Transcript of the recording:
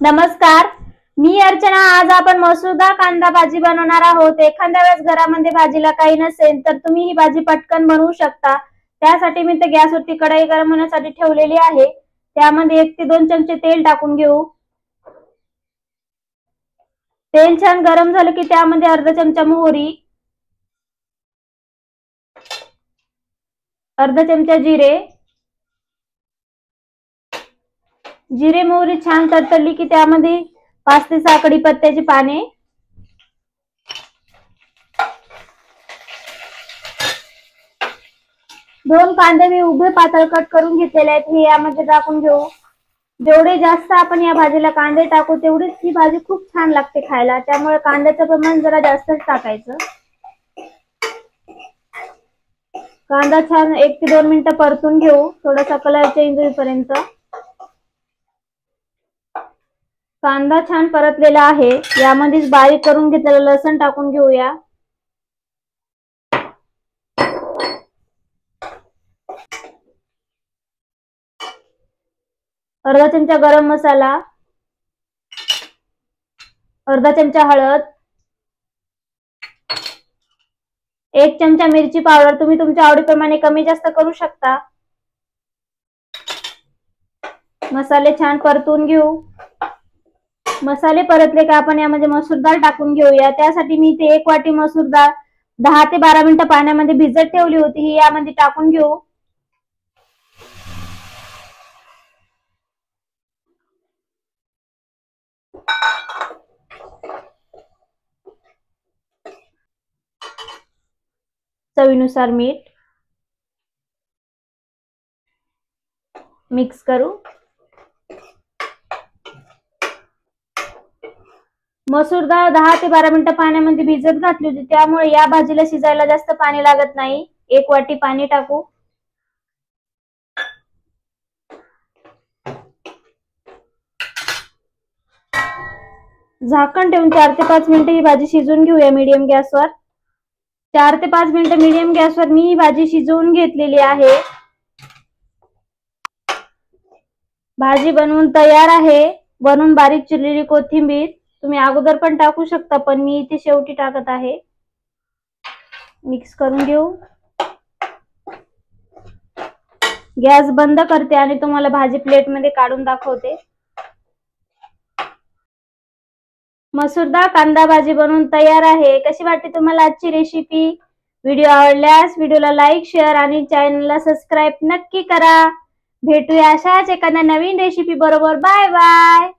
नमस्कार, मी अर्चना। आज आपण मसुरदाळ कांदा भाजी बनवणार आहोत। एखाद्या वेळेस घरामध्ये भाजीला काही नसेल तर तुम्ही ही भाजी पटकन बनवू शकता। त्यासाठी मी गॅसवरती कढई गरम होण्यासाठी ठेवलेली आहे। त्यामध्ये 1 ते 2 चमचे तेल टाकून घेऊ। तेल छान गरम झालं की त्यामध्ये अर्धा चमचा मोहरी, अर्धा चमचा जिरे मोहरी छान तडतडली की त्यामध्ये 5 ते 6 कढीपत्त्याची पाने, 2 कांदे मी उभे पातळ कट करून घेतलेले आहेत, हे यामध्ये टाकून घेऊ। जेवढे जास्त आपण या भाजीला कांदे टाकू तेवढीच ही भाजी खूप छान लागते खायला, त्यामुळे कांद्याचं प्रमाण जरा जास्तच टाकायचं। कांदा छान 1 ते 2 मिनिटं परतून घेऊ, थोडासा कलर चेंज होईपर्यंत। कांदा छान परतलेला आहे, यामध्येच बारीक करून घेतलेलं लसूण टाकून घेऊया। अर्धा चमचा गरम मसाला, अर्धा चमचा हळद, 1 चमचा मिरची पावडर, तुम्ही तुमच्या आवडीप्रमाणे कमी जास्त करू शकता। मसाले छान परतून घेऊ। मसाले परतले का आपण यामध्ये मसूर डाळ टाकून घेऊया। त्यासाठी मी इथे 1 वाटी मसूर डाळ 10 ते 12 मिनिटं पाण्यामध्ये भिजत ठेवली होती, ही यामध्ये टाकून घेऊ। चवीनुसार मीठ मिक्स करू। मसूर डाळ 10 ते 12 मिनिटं पाण्यामध्ये भिजत घातली होती, त्यामुळे या भाजीला शिजायला जास्त पाणी लागत नाही। 1 वाटी पाणी टाकू। झाकण ठेवून 4 ते 5 मिनिटं ही भाजी शिजवून घेऊया मीडियम गॅसवर। 4 ते 5 मिनिटं मीडियम गॅसवर मी ही भाजी शिजवून घेतलेली आहे। भाजी बनवून तयार आहे। वरून बारीक चिरलेली कोथिंबीर तुम्ही अगोदर पण टाकू शकता, पण मी इथे शेवटी टाकत आहे। मिक्स करून घेऊ। गॅस बंद करते आणि तुम्हाला भाजी प्लेटमध्ये काढून दाखवते। मसूर डाळ कांदा भाजी बनवून तयार आहे। कशी वाटते तुम्हाला आजची रेसिपी? व्हिडिओ आवडल्यास व्हिडिओला लाईक, शेअर आणि चॅनलला सबस्क्राईब नक्की करा। भेटूया अशाच एखाद्या नवीन रेसिपी बरोबर। Bye bye.